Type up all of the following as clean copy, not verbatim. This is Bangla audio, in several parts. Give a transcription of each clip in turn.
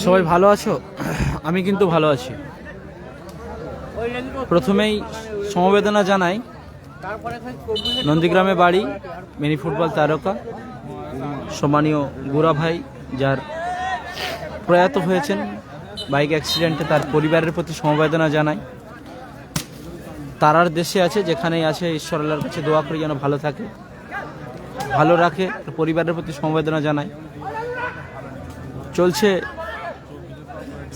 সবাই ভালো আছো? আমি কিন্তু ভালো আছি। প্রথমেই সমবেদনা জানাই নন্দীগ্রামে বাড়ি মিনি ফুটবল তারকা সম্মানীয় গুড়া ভাই, যার প্রয়াত হয়েছেন বাইক অ্যাক্সিডেন্টে, তার পরিবারের প্রতি সমবেদনা জানাই। তারার দেশে আছে, যেখানেই আছে ঈশ্বর আল্লাহর কাছে দোয়া করি যেন ভালো থাকে, ভালো রাখে। পরিবারের প্রতি সমবেদনা জানাই। চলছে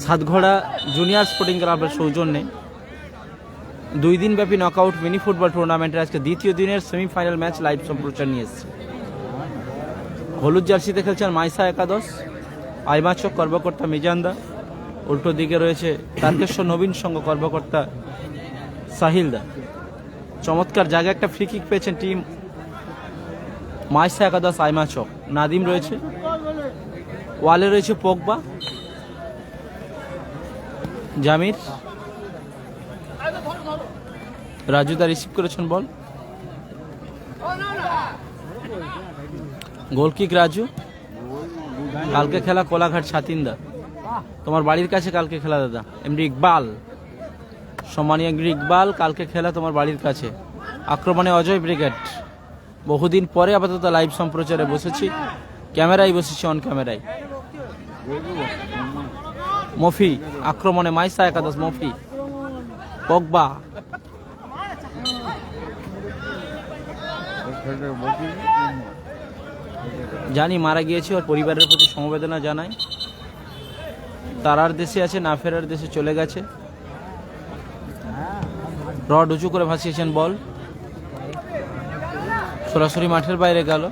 সাতঘোড়া জুনিয়র স্পোর্টিং ক্লাবের সৌজন্যে 2 দিনব্যাপী নকআউট মিনি ফুটবল টুর্নামেন্টের আজকে দ্বিতীয় দিনের সেমিফাইনাল ম্যাচ লাইভ সম্প্রচার নিয়ে এসেছে। হলুদ জার্সিতে খেলছেন মাইসা একাদশ, আইমাচক কর্মকর্তা মিজানদা। উল্টো দিকে রয়েছে তারকেশ্বর নবীন সংঘ কর্মকর্তা সাহিলদা। চমৎকার জায়গায় একটা ফ্রি কিক পেয়েছেন টিম মাইসা একাদশ আইমাচক। নাদিম রয়েছে, ওয়ালে রয়েছে পগবা, জামির, রাজুদা রিসিভ করেছেন বল, গোলকিক রাজু। কালকে খেলা কোলাঘাট ছাতিন্দা, তোমার বাড়ির কাছে কালকে খেলা দাদা। এমডি ইকবাল, সম্মানীয় এমডি ইকবাল, কালকে খেলা তোমার বাড়ির কাছে। আক্রমণে অজয় ব্রিগেড। বহুদিন পরে আপাতত লাইভ সম্প্রচারে বসেছি, ক্যামেরায় বসেছি, অন ক্যামেরায়। মফি আক্রমণে মাইসা একাদশ, মফি, পগবা, জানি মারা গিয়েছে, ওর পরিবারের প্রতি সমবেদনা জানাই। তারার দেশে আছে, না ফেরার দেশে চলে গেছে। রড উঁচু করে ভাসিয়েছেন বল, সরাসরি মাঠের বাইরে গেল।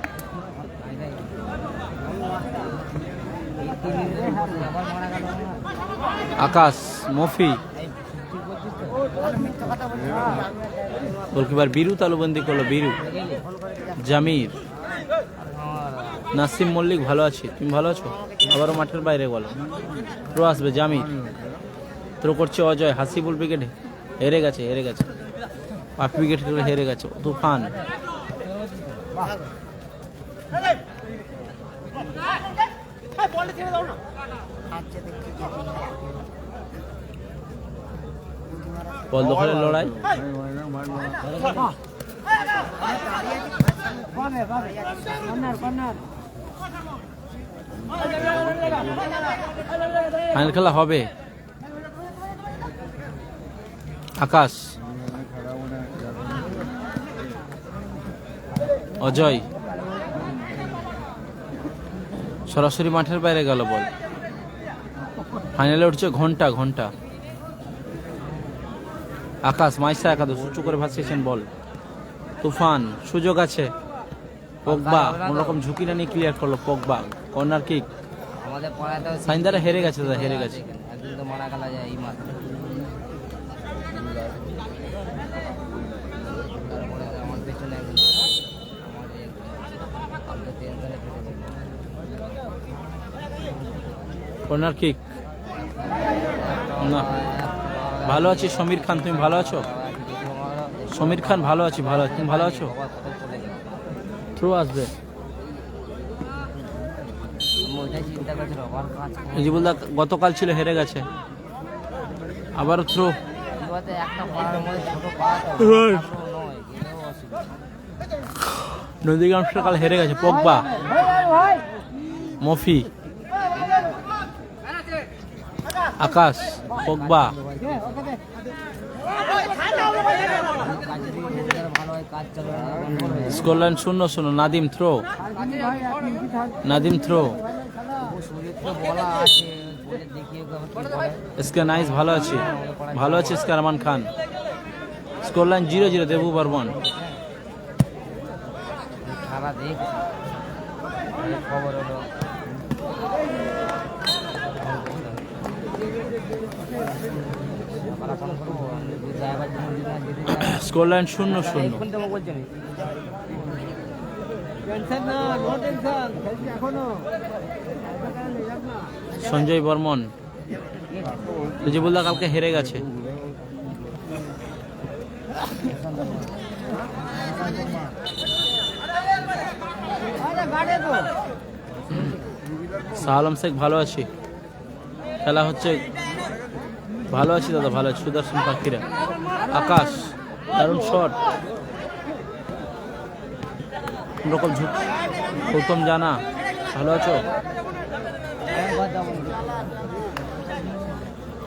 আকাশ, মফি, গোলকিপার বীরু তালুবন্দি করলো, বীরু, জামির, নাসিম মল্লিক। ভালো আছি, তুমি ভালো আছো? আবারও মাঠের বাইরে বলো, থ্রো আসবে, জামির থ্রো করছে অজয়। হাসিবুল উইকেটে হেরে গেছে, পাঁচ উইকেট হেরে গেছে। তুফান, বল দখলের লড়াই। ফাইনাল খেলা হবে। আকাশ, অজয় সরাসরি মাঠের বাইরে গেল বল। ফাইনালে উঠছে ঘন্টা। আকাশ, মাইসা একাদশ, উঁচু করে ভাসিয়েছেন বল। তুফান, সুযোগ আছে। পগবা কোনরকম ঝুঁকি না নিয়ে ক্লিয়ার করলো। Pogba, corner kick. সাইন্দারা হেরে গেছে দাদা, হেরে গেছে। কর্নার কিক না। ভালো আছি সমীর খান, তুমি ভালো আছো? সমীর খান, ভালো আছি, তুমি ভালো আছো? থ্রো আসবে। জিবুলদা গতকাল ছিল, হেরে গেছে, আবার থ্রো। নদীগ্রাম কাল হেরে গেছে। Pogba, Mofi, Akash, Pogba, scoreline 0-0। Nadim throw, SK nice, ভালো আছে SK Arman Khan. Scoreline 0-0। Debu Barman, scoreline 0-0। Sanjay Barman, Zibullah কালকে হেরে গেছে। সালাম শেখ ভালো আছি, খেলা হচ্ছে, ভালো আছি দাদা, ভালো আছি। সুদর্শন পাখিরা, আকাশ দারুণ শট, রকম ঝুঁক। গৌতম জানা ভালো আছো?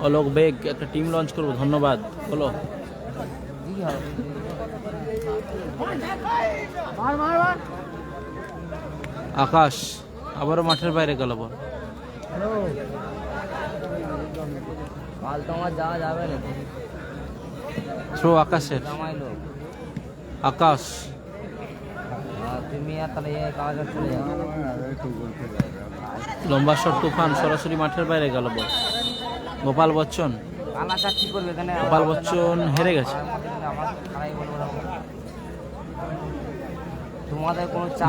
অলোক বেগ একটা টিম লঞ্চ করবো, ধন্যবাদ। বলো আকাশ আবারও মাঠের বাইরে গেল বল। থ্রো আকাশের, আকাশ লম্বা শট, তুফান সরাসরি মাঠের বাইরে গেল বল। গোপাল বচ্চন, গোপাল বচ্চন হেরে গেছে।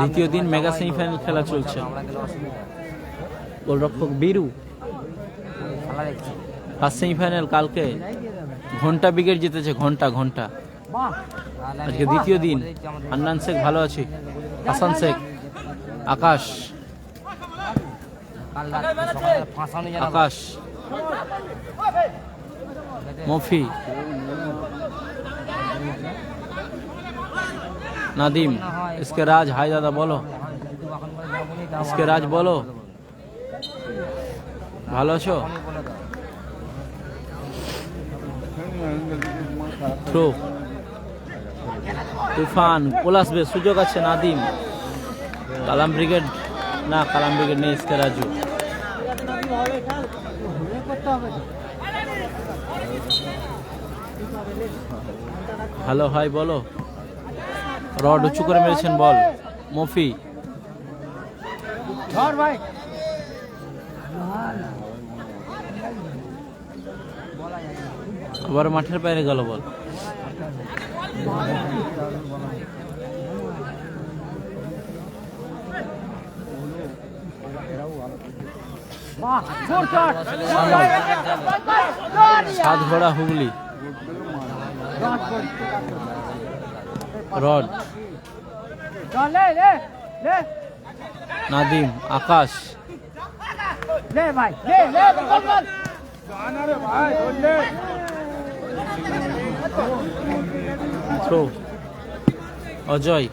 দ্বিতীয় দিন মেগা সেমিফাইনাল খেলা চলছে। গোলরক্ষক বীরু, ফার্স্ট সেমিফাইনাল কালকে ঘন্টা ব্রিগেড জিতেছে, ঘন্টা ঘন্টা। আজকে দ্বিতীয় দিন। হান্নান শেখ ভালো আছি, হাসান শেখ, আকাশ, আকাশ, মফি, নাদিম, इसके राज। हाय दादा बोलो, इसके राज बोलो, ভালো আছো? থ্রো তুফান, গোল আসবে, সুযোগ আছে। নাদিম, কালাম ব্রিগেড, না কালাম ব্রিগেড নেই, इसके রাজু। হ্যালো হাই বলো। রড উঁচু করে মেরেছেন বল। মফি, আবার মাঠের বাইরে গেল বল। সাত ঘোড়া হুগলি, রড, নাদিম, আকাশ, থ্রো অজয়,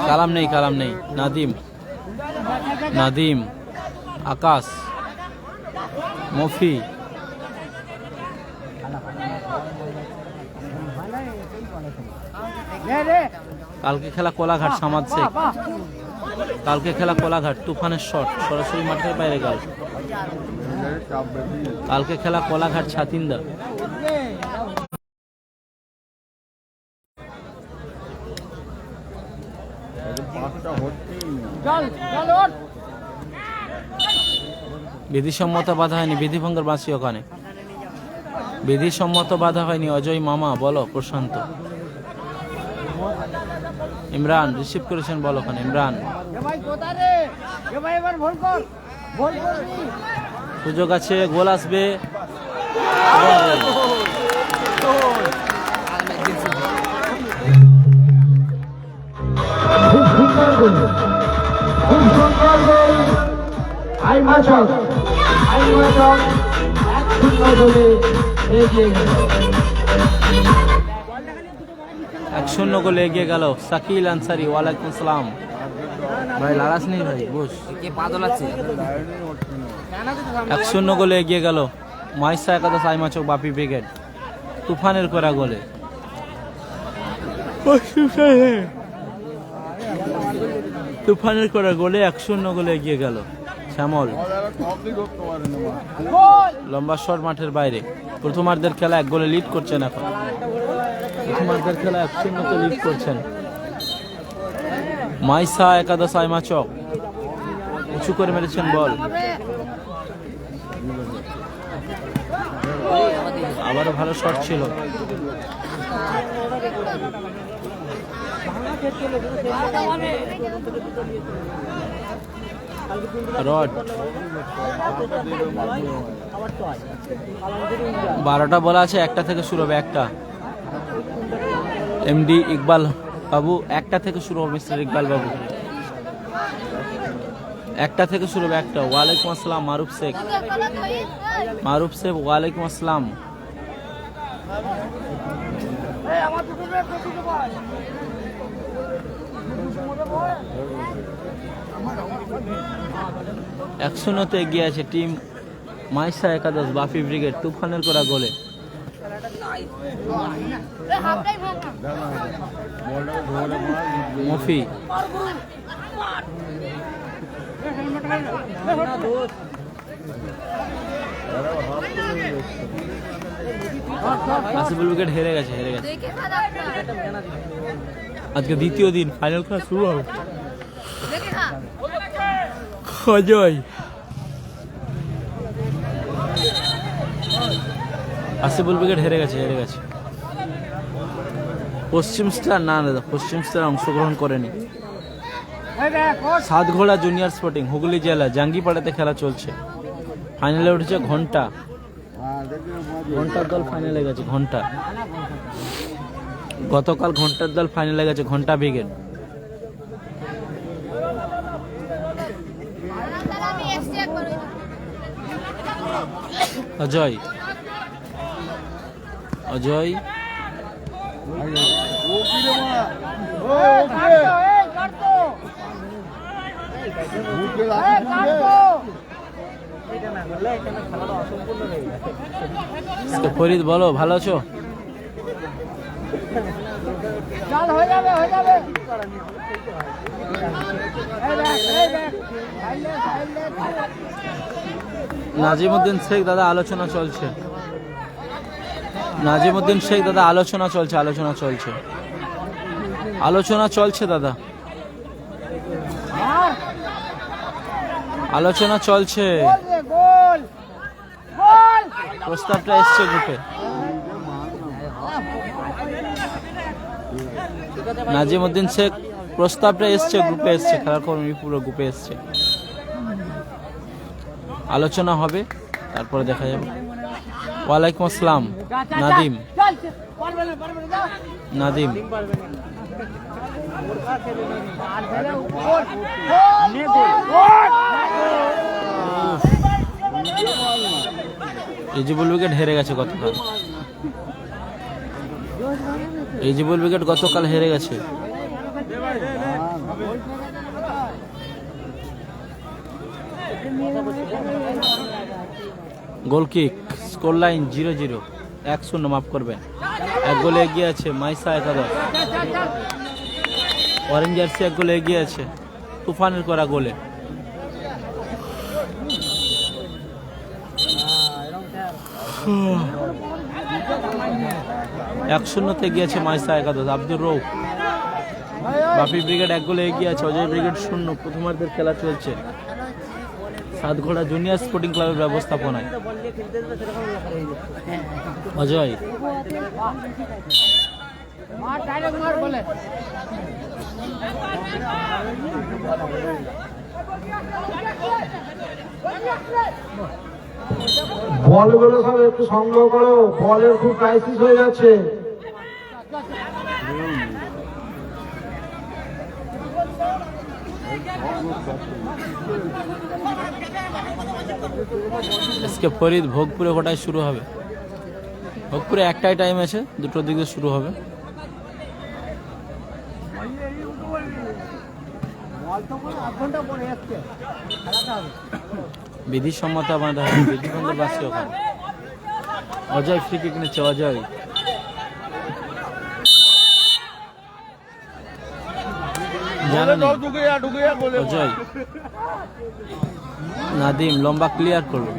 কালাম নেই, কালাম নেই। নাদিম, নাদিম, আকাশ, মফি, কালকে খেলা কোলাঘাট, সামাদ শেখ, কালকে খেলা কোলাঘাট। তুফানের শট সরাসরি মাঠের বাইরে গেল। কালকে খেলা কোলাঘাট, ছাতিন্দা। বিধিসম্মত বাধা হয়নি, বিধিভঙ্গের বাঁশি ওখানে। বিধিসম্মত বাধা হয়নি। অজয় মামা বলো। প্রশান্ত, ইমরান রিসিভ করেছেন বল ওখানে। ইমরান, সুযোগ আছে, গোল আসবে। এক শূন্য গোলে এগিয়ে গেল শাকিল আনসারি। ওয়ালাইকুম আসসালাম ভাই, লালাস নেই ভাই, বস। 1-0 গোলে এগিয়ে গেল মাইসা একাদশ আইমাচক বাপি ব্রিগেড। তুফানের করা গোলে তুফানের করা গোলে 1-0 গোলে এগিয়ে গেল শ্যামল। লম্বা শট মাঠের বাইরে। প্রথমার্ধের খেলা 1 গোলে লিড করছেন এখন। প্রথমার্ধের খেলা 1-0 লিড করছেন মাইসা একাদশ আইমাচক। উঁচু করে মেরেছেন বল। আবারও ভালো শট ছিল। রড 12টা বলা আছে, 1টা থেকে শুরু হবে। 1টা এমডি ইকবাল বাবু, 1টা থেকে শুরু হবে। মিস্টার ইকবাল বাবু একটা থেকে শুরু হবে একটা। ওয়ালাইকুম আসসালাম মারুফ শেখ। মারুফ শেখ ওয়ালাইকুম আসসালাম। একশোতে এগিয়ে আছে টিম মাইসা একাদশ বাফি ব্রিগেড তুফানের করা গোলে। মফি আসিফুল উইকেট হেরে গেছে আজকে দ্বিতীয় দিন ফাইনাল খেলা শুরু হবে। অজয় আসিফুল উইকেট হেরে গেছে পশ্চিম স্টার না দাদা পশ্চিম স্টার অংশগ্রহণ করেনি। সাতঘোড়া জুনিয়র স্পোর্টিং হুগলি জেলা জাঙ্গিপাড়াতে খেলা চলছে। ফাইনালে উঠেছে ঘন্টার দল ফাইনালে গেছে। ঘন্টা গতকাল ঘন্টার দল ফাইনালে গেছে ঘন্টা ব্রিগেড। অজয় ফরিদ বলো ভালো আছো? নাজিমউদ্দিন শেখ দাদা আলোচনা চলছে। নাজিমউদ্দিন শেখ দাদা আলোচনা চলছে দাদা আলোচনা চলছে। প্রস্তাবটা এসছে গ্রুপে। নাজিমউদ্দিন শেখ প্রস্তাবটা এসছে গ্রুপে এসছে। খেলার কর্মী পুরো গ্রুপে এসছে। আলোচনা হবে তারপরে দেখা যাবে। ওয়ালাইকুম আসসালাম নাদিম ইজিবুল উইকেট হেরে গেছে গতকাল। হেরে গেছে। গোলকিক স্কোর লাইন 0-0 1-0 মাফ করবেন। এক গোলে এগিয়ে আছে মাইসা একাদশ। অরেঞ্জ জার্সি এক গোলে এগিয়ে আছে তুফানের করা গোলে। এক শূন্যতে এগিয়েছে মাইসা একাদশ। আব্দুর রৌফ বাপি ব্রিগেড এক গোলে এগিয়ে আছে। অজয় ব্রিগেড 0। প্রথমার্ধের খেলা চলছে। সাতঘোড়া জুনিয়র স্পোর্টিং ক্লাবের ব্যবস্থাপনায়। অজয় বলগুলো সব একটু সংগ্রহ করো, বলের খুব ক্রাইসিস হয়ে যাচ্ছে। আজকে ফরিদ ভোগপুরে কোটায় শুরু হবে। ভোগপুরে একটাই টাইম আছে, দুটোর দিকে শুরু হবে। বিধিসম্মত আমাদের বিধিবন্ধের বাসী ওখানে। অজয় ফ্রি কিক নিচ্ছে। অজয় অজয় নাদিম লম্বা ক্লিয়ার করলো।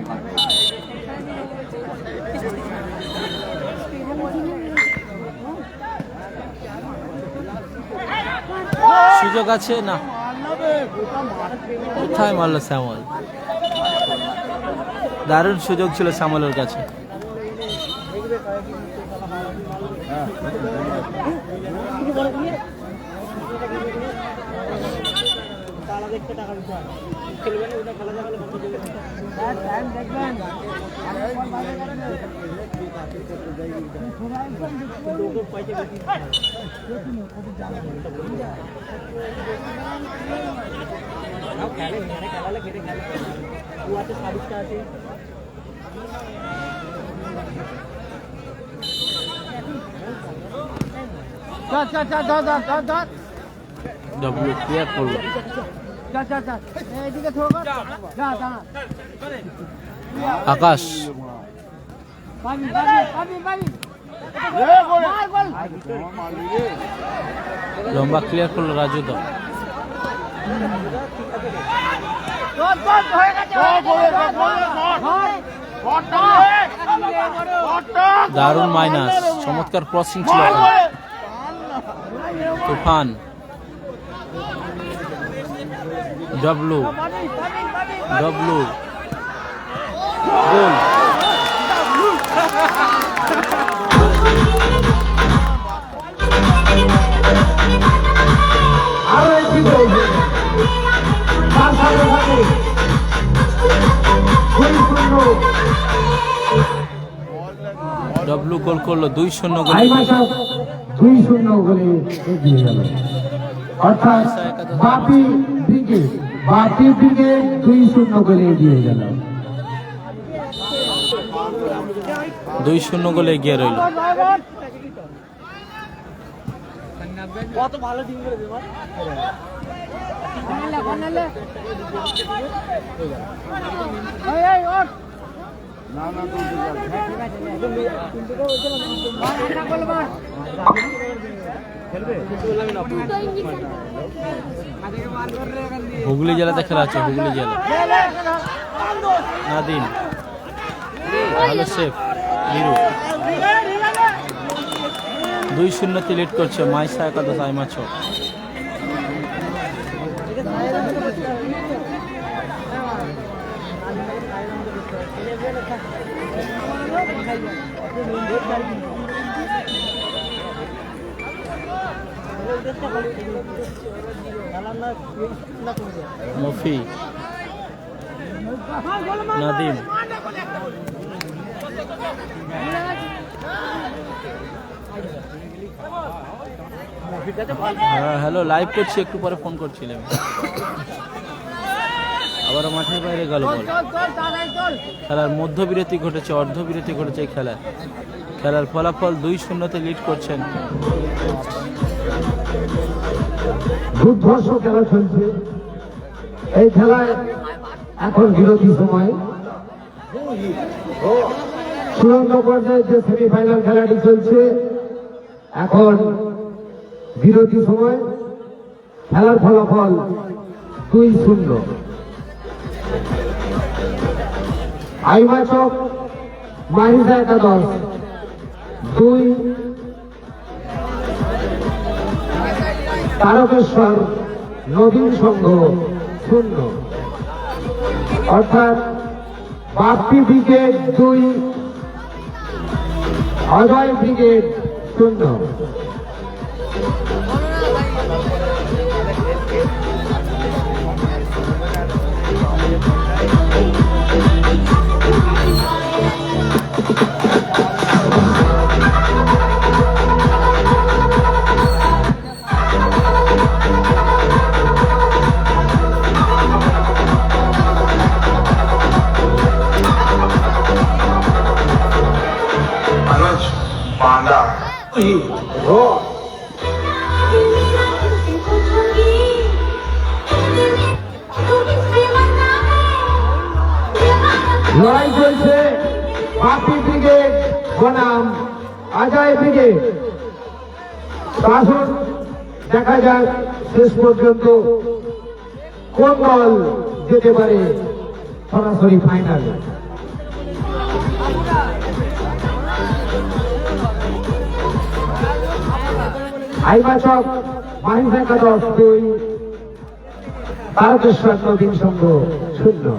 সুযোগ আছে না, কোথায় মারলো শ্যামল। দারুণ সুযোগ ছিল শ্যামলের কাছে। ডব্লিউ ক্লিয়ার করলো। আকাশ লম্বা ক্লিয়ার করলো রাজু দা। দারুণ মাইনাস, চমৎকার ক্রসিং ছিল। তুফান ডব্লু ডব্লু গোল। আরো একটি গোল। তার সাথে সাথে 2-0 ডব্লু গোল করলো, 2-0 গোল। আইমাশাস 2-0 গোলে এগিয়ে গেল। অর্থাৎ বাপি ব্রিগেড 2-0 গোলে এগিয়ে গেল। 2-0 গোলে এগিয়ে রইল। কত ভালো টিম করেছে হুগলি জেলাতে খেলা হচ্ছে, হুগলি জেলা। নাদিম ভালো সেফ, হিরো। 2-0 লিড করছে মাইসা একাদশ আইমাছ। মফি নাদিম হ্যালো, লাইভ করছি, একটু পরে ফোন করছিলাম। আবার মাঠের বাইরে গেল বল। খেলার মধ্যবিরতি ঘটেছে, অর্ধবিরতি ঘটেছে এই খেলার ফলাফল 2-0 লিড করছেন। দুর্ধর্ষ খেলা চলছে এই খেলায়। এখন বিরতি সময়। চূড়ান্ত পর্যায়ে যে সেমিফাইনাল খেলাটি চলছে, এখন বিরতি সময়। খেলার ফলাফল 2-0। আইমাচক মাহিজা একাদশ 2, তারকেশ্বর নবীন সংঘ 0। অর্থাৎ বাপ্পি ব্রিগেড 2, অজয় ব্রিগেড 0। লড়াই চলছে বাপি ব্রিগেড বনাম অজয় ব্রিগেড। আসুন দেখা যাক শেষ পর্যন্ত কোন দল যেতে পারে সরাসরি ফাইনালে। আইমাচক মাহিজা একাদশ 2, তারকেশ্বর নবীন সংঘ 0।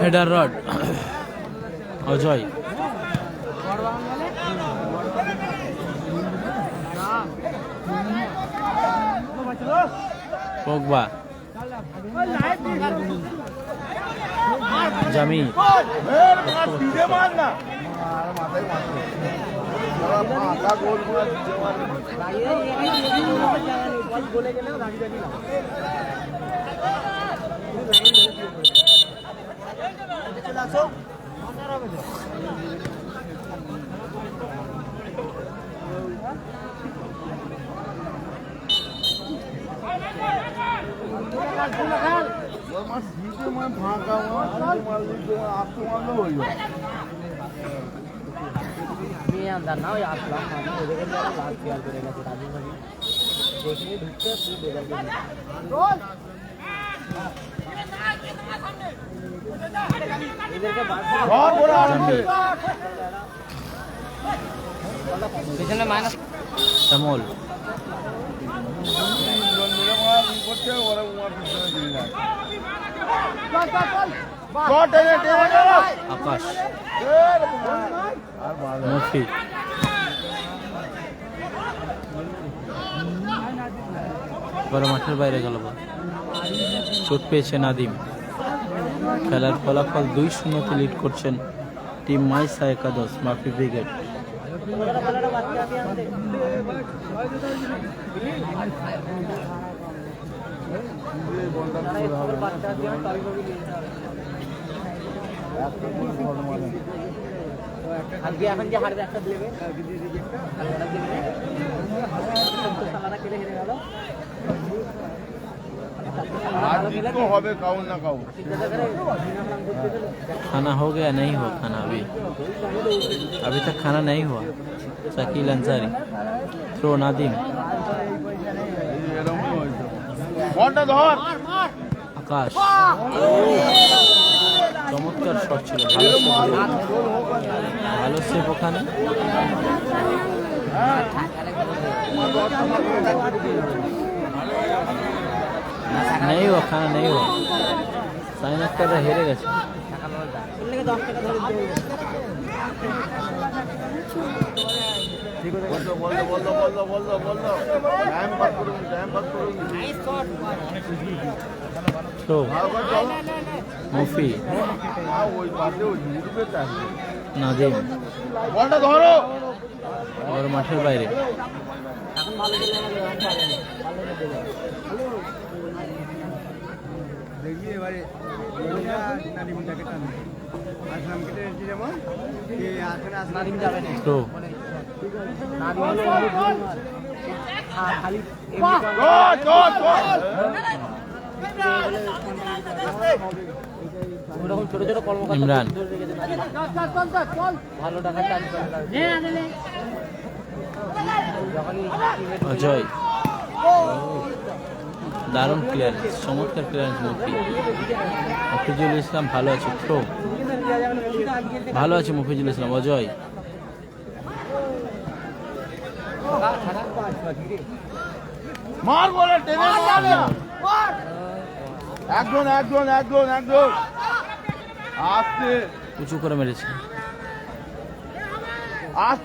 হেডার রড অজয়, পগবা, জামি, अंदर ना আসলাম আমি ওদেরকে লাস্ট ইয়ার করে গেছে রাজীব ভাই দেখে ঢুকতে তুই বেজার করে এদেরকে পিছনে মাইনাস শ্যামল, আকাশ, মফি, বড় মাঠের বাইরে গেল বল। চোট পেয়েছে নাদিম। খেলার ফলাফল 2-0 লিড করছেন টিম মাইসা একাদশ মাফি ব্রিগেড। আজকে এখন যে হারবে একটা দেবে खाना हो गया नहीं हुआ खाना अभी तक खाना नहीं हुआ। शकील अंसारी, थ्रो नादिम, आकाश, চমৎকার শট ছিল, ভালো সেভ ওখানে। नहीं हुआ खाना नहीं हुआ, साइन अख्तर हेरे गए। तो মুফি, নাদিম और মাঠের বাইরে। देखिए एबारे नादिमটাকে টান আসলাম কেটে যেমন এই আসলে নাদিম যাবে না তো নাদিম হলো খালি ওরকম ছোট ছোট কর্মকর্তা ইমরান, ভালো টাকার চান্স অজয়, দারুণ ক্লিয়ারেন্স, চমৎকার ক্লিয়ারেন্স মুফি। মফিজুল ইসলাম ভালো আছে, থ্রো ভালো আছে মফিজুল ইসলাম। অজয়, মার বলে টেনে মার একজন একজন একজন একজন আসতে উঁচু করে মেরেছে। আস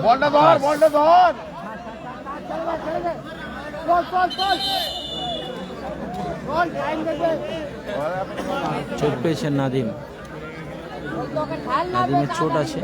বলটা ধর বলটা ধর চোট পেয়েছেন নাদিম, নাদিমের চোট আছে।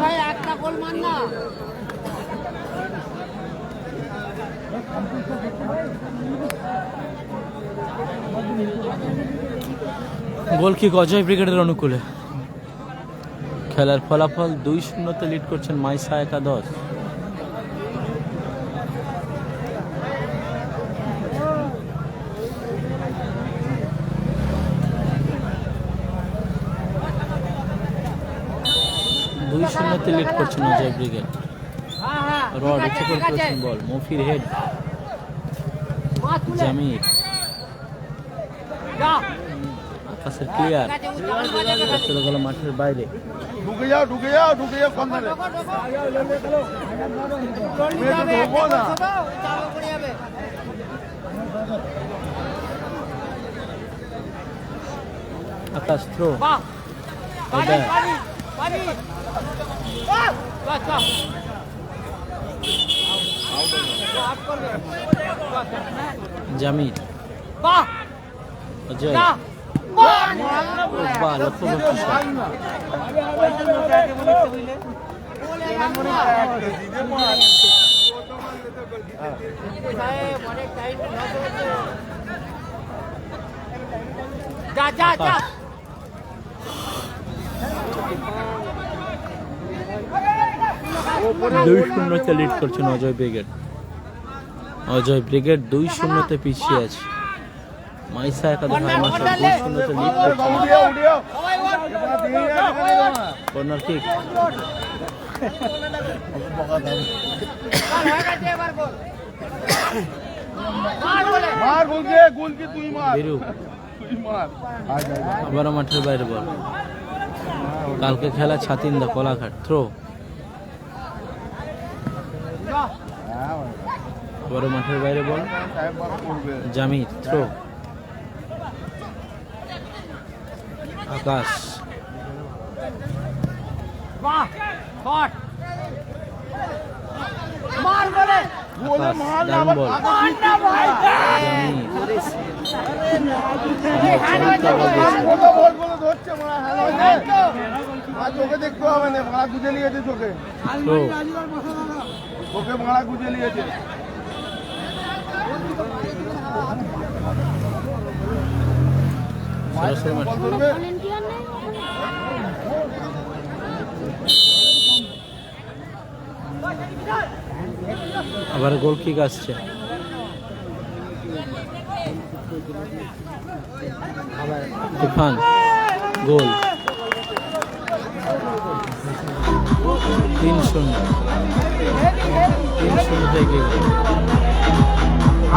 ভাই একটা গোল মান না গোল কিক অজয় ব্রিগেডের অনুকূলে। খেলার ফলাফল 2-0 লিড করছেন মাইসা একাদশ। লিড করছেন অজয় ব্রিগেড। রড ইচ্ছে করে করেছেন বল, মফির হেড, জামির, আকাশের ক্লিয়ার, চলে গেল মাঠের বাইরে। ঢুকে যাও কর্নারে। ঢুকো না। আকাশ থ্রো, হেডার, জামির, অজয়, বাহ লক্ষ্যবর্তী শট। আকাশ 2-0 লিড করছেন অজয় ব্রিগেড। অজয় ব্রিগেড 2-0 পিছিয়ে আছে। মাইসা একাদশ হাইমার্শাল 2-0 লিড করছে। কর্নার কিক, মার বলকে গোল কি তুই মার। বিরু তুই মার। আবারও মাঠের বাইরে বল। কালকে খেলা ছাতিন্দা কোলাঘাট, থ্রো, আবারও মাঠের বাইরে বল, জামির, থ্রো, আকাশ, দারুণ বল, চোখে দেখতে হবে না, মারা গুজে নিয়েছে চোখে। থ্রো, চোখে মারা গুজে নিয়েছে। সরাসরি মাঠে। বল ধরবে। আবার গোল কিক আসছে। তুফান গোল, 3-0 থেকে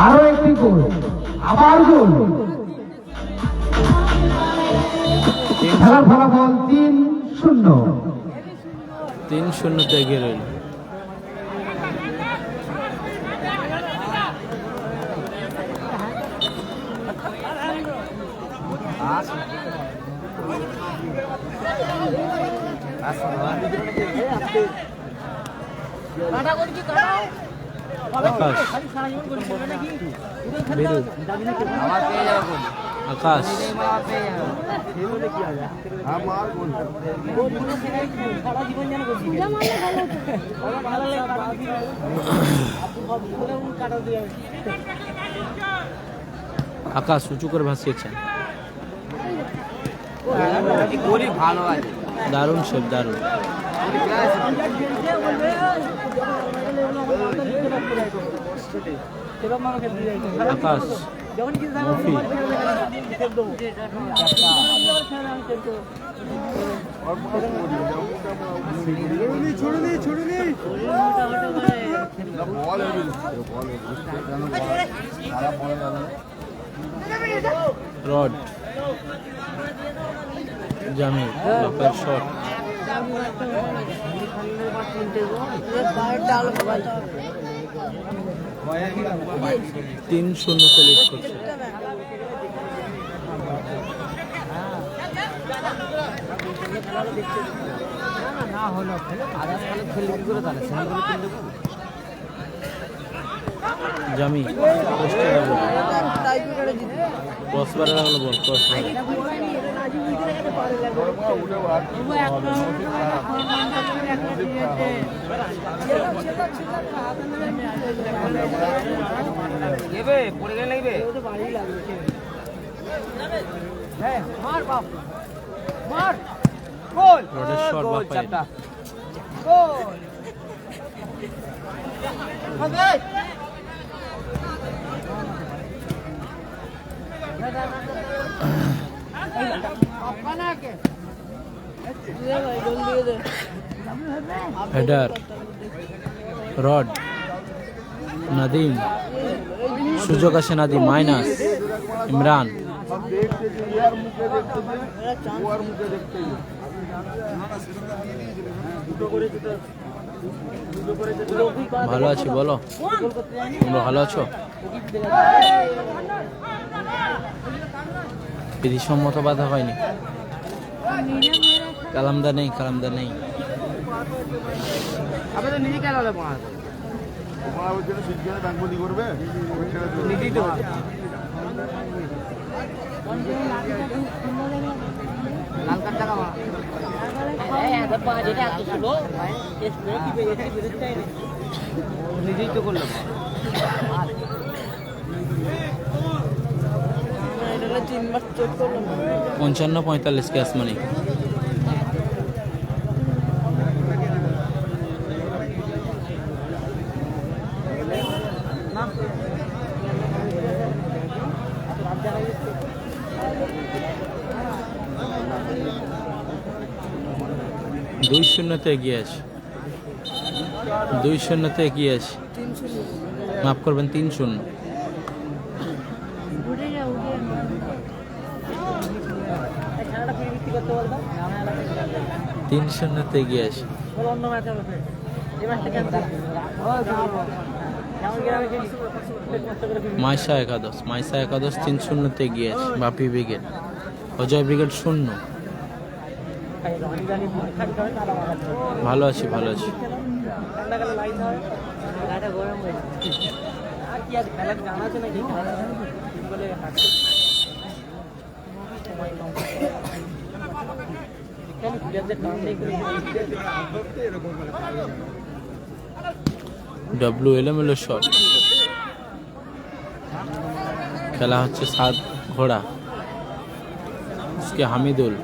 আরো একটি গোল, আবার গোল। খেলার ফলাফল 3-0। 3-0 এগিয়ে রইল। আকাশ, বিরু, আকাশ, আকাশ উঁচু করে ভাসিয়েছেন। দারুণ শেপ, দারুণ। আকাশ, মফি, রড, জামির, বাপের শট, 3-0 লিড করছে। জামি ক্রসবারে লাগলো বল, ক্রসবারে পড়ে গেলে লাগবে মার বাপ মার গোল রডের শট গোল বাপায়। চাপটা গোল হবে আপনা কে দে ভাই গোল দিয়ে দে হেডার রড, নাদিম, সুযোগ আছে নাদিম, মাইনাস, ইমরান, ভালো আছি, বলো তোমরা ভালো আছো? বিধিসম্মত বাধা হয়নি, কালামদা নেই, কালামদা নেই। আপনাদের নিজে কেন হলে নিজেই তো লাল কার্ড টাকা নিজেই তো করলো 55-45 ক্যাশ মানি। দুই শূন্যতে এগিয়ে আছে, 2-0 এগিয়ে আছে, মাফ করবেন 3-0। তিন শূন্যতে এগিয়ে আছে। মাইসা একাদশ, 3-0 এগিয়ে আছে। বাপি ব্রিগেড, অজয় ব্রিগেড 0। ভালো আছি, ভালো আছি। ডব্লিউ এলোমেলো শট, খেলা হচ্ছে 7 ঘোড়া। হামিদুল,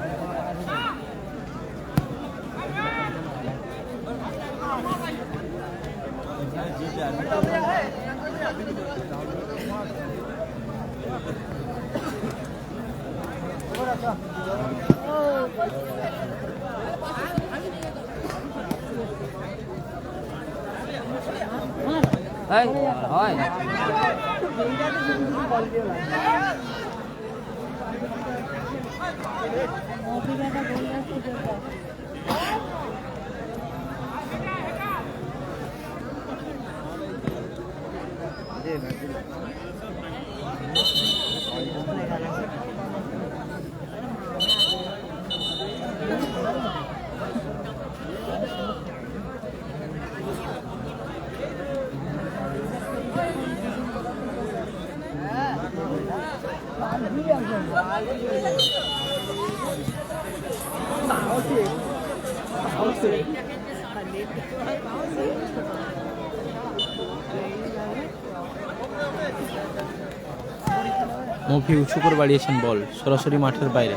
মফি উঁচু করে বাড়িয়েছেন বল, সরাসরি মাঠের বাইরে।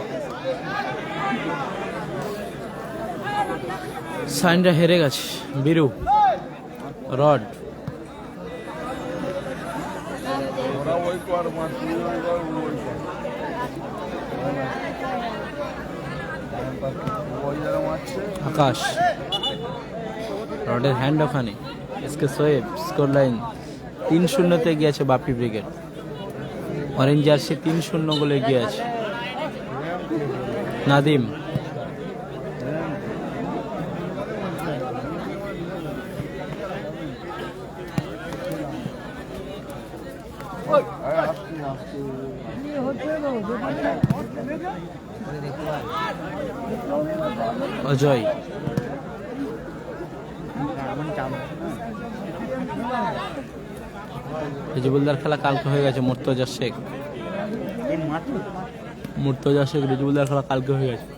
সাইনরা হেরে গেছে। বিরু, রড, আকাশ, রডের হ্যান্ড ওখানে। এসকে সোয়েব, স্কোর লাইন 3-0 গিয়েছে বাপি ব্রিগেড। অরেঞ্জ জার্সি 3-0 গোলে এগিয়ে আছে। নাদিম, অজয়, রিজবুলদার খেলা কালকে হয়ে গেছে। মুর্তজা শেখ, রিজবুলদার খেলা কালকে হয়ে গেছে।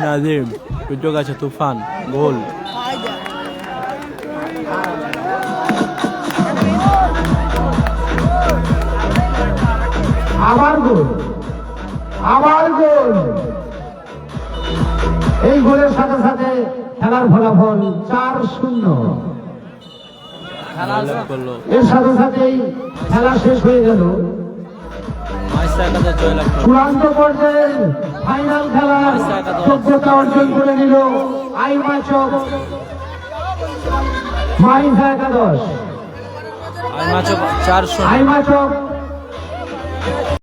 নাজিম, সুযোগ আছে, তুফান, গোল। আবার গোল, আবার গোল। এই গোলের সাথে সাথে খেলার ফলাফল 4-0। এর সাথে সাথেই খেলা শেষ হয়ে গেল। চূড়ান্ত পর্যায়ে ফাইনাল খেলার যোগ্যতা অর্জন করে নিল আইমাচক মাইন্স একাদশ। আইমাচক 4-0। আইমাচক